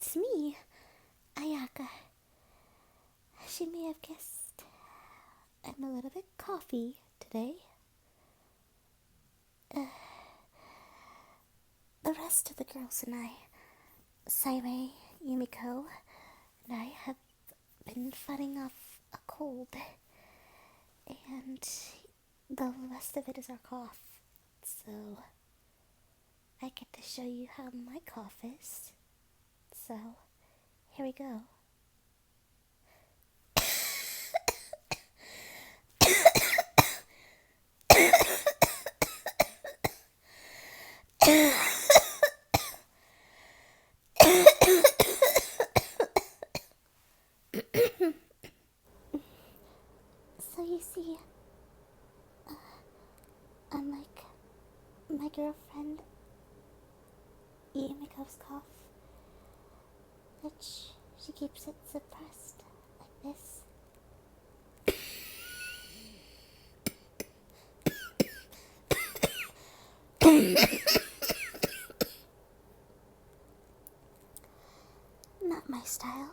it's me, Ayaka. She may have guessed I'm a little bit coughy today. The rest of the girls and I, Saime, Yumiko, and I have been fighting off a cold, and the rest of it is our cough. So I get to show you how my cough is. So here we go. So you see, unlike my girlfriend Yuneko's cough, which she keeps it suppressed like this. Not my style.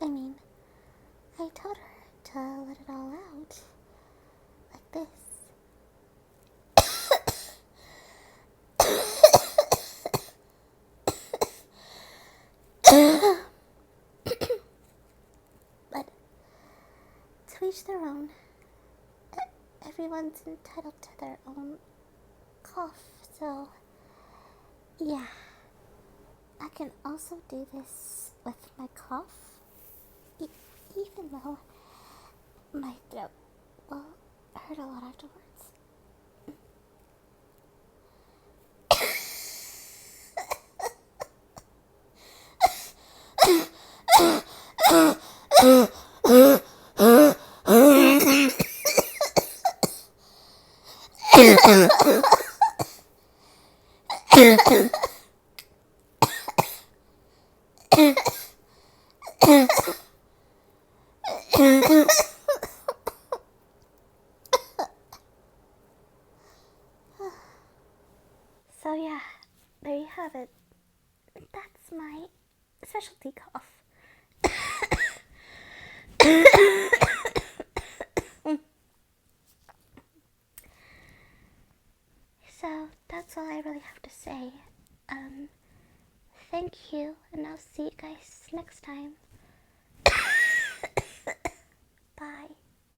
I mean, I told her to let it all out. Like this. But to each their own. Everyone's entitled to their own cough, so yeah. I can also do this with my cough, even though my throat will hurt a lot afterwards. So yeah, there you have it. That's my specialty cough. So that's all I really have to say. Thank you, and I'll see you guys next time.